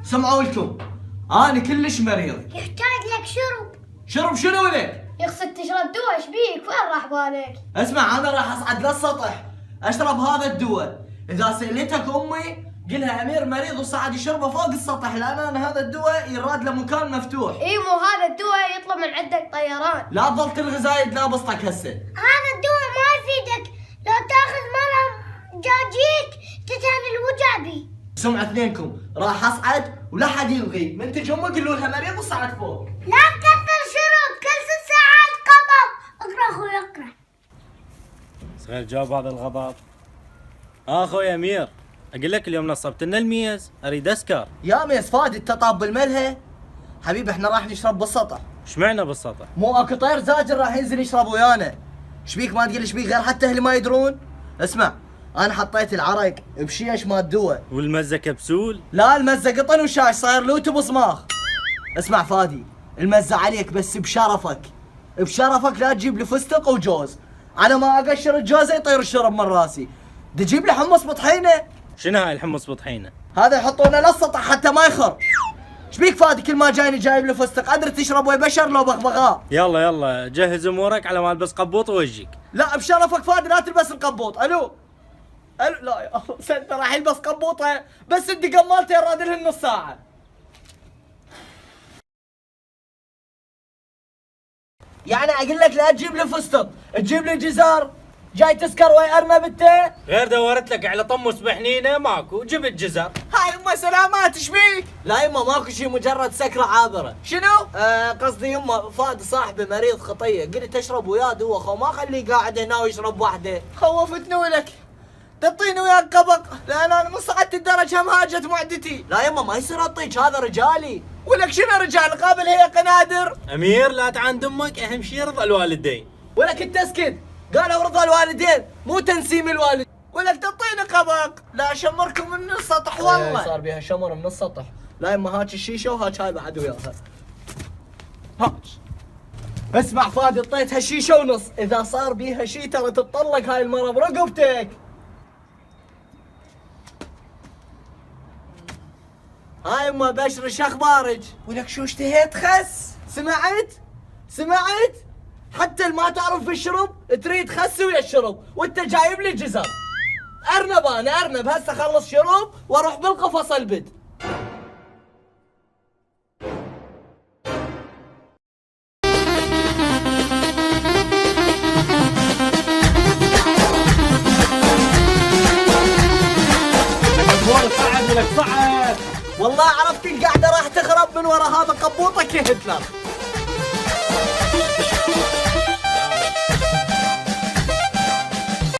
سمعوا لكم، انا كلش مريض. يحتاج لك شرب. شرب شنو لك؟ يقصد تشرب دواء، ايش بيك؟ وين راح بالك؟ اسمع، انا راح اصعد للسطح اشرب هذا الدواء. اذا سألتك امي قلها امير مريض وصعد يشربه فوق السطح، لان انا هذا الدواء يراد له مكان مفتوح. اي مو هذا الدواء يطلب من عندك طيران. لا تظل تلغي زايد لابسطك هسه. هذا الدواء ما يفيدك، لو تاخذ مرة جاجيك تتهن الوجع بي. سمع اثنينكم، راح اصعد ولا حد يلغي، من تجي امي قولوا لها مريض وصعد فوق. لا تكثر شرب، كل 6 ساعات قبض. اقرا اخوي اقرا. صغير جاوب هذا الغضب. اخوي امير، اقول لك اليوم نصبت لنا الميز، اريد اسكر. يا ميس فادي انت طاب بالملهى؟ حبيبي احنا راح نشرب بالسطح. ايش معنى بالسطح؟ مو اكو طير زاجر راح ينزل يشرب ويانا. ايش بيك ما تقول ايش بيك غير حتى اهلي ما يدرون؟ اسمع، انا حطيت العرق بشيش مال دواء. والمزه كبسول؟ لا المزه قطن وشاش صاير لوت بصماخ. اسمع فادي، المزه عليك بس بشرفك. بشرفك لا تجيب لي فستق وجوز. على ما اقشر الجوزه يطير الشرب من راسي. تجيب لي حمص بطحينه. شنو هاي الحمص بطحينه؟ هذا يحطونه للسطح حتى ما يخر. ايش بيك فادي كل ما جايني جايب لي فستق؟ ادري تشرب ويا بشر لو بغبغاء. يلا يلا جهز امورك على ما البس قبوط ووجهك. لا بشرفك فادي لا تلبس القبوط. الو لا يا الله سنت راح يلبس قبوطه بس الدقم مالته يراد لهن نص ساعه. يعني اقول لك لا تجيب لي فستق، تجيب لي جزار. جاي تسكر ويا ارنب انت؟ غير دورت لك على طمس بحنينه ماكو، جبت جزر. هاي يما سلامات ايش بيك؟ لا يما ماكو شيء، مجرد سكره عابره. شنو؟ قصدي يما فادي صاحبي مريض خطيه، قلت اشرب وياه دوا خو ما خليه قاعد هنا ويشرب وحده. خوفتني ولك. تعطيني وياك قبق، لان انا من صعدت الدرج هم هاجت معدتي. لا يما ما يصير اعطيك، هذا رجالي. ولك شنو رجال قابل هي قنادر؟ امير لا تعاند امك، اهم شيء رضا الوالدين. ولك انت اسكت، قالوا رضا الوالدين مو تنسيم الوالد. ولك تعطيني قبق، لا اشمركم من السطح والله. صار بيها شمر من السطح. لا يما هاك الشيشه وهاك هاي بعد وياها. هاك. اسمع فادي اعطيتها شيشه ونص، اذا صار بيها شي ترى تتطلق هاي المره برقبتك. هاي يما بشر شو اخبارك؟ ولك شو اشتهيت خس؟ سمعت؟ حتى اللي ما تعرف بالشرب تريد خس ويا الشرب، وانت جايب لي جزر. ارنب انا ارنب، هسه خلص شرب واروح بالقفص البد. صعد لك صعد. والله عرفت القعده راح تخرب من ورا هذا قبوطك يا هتلر.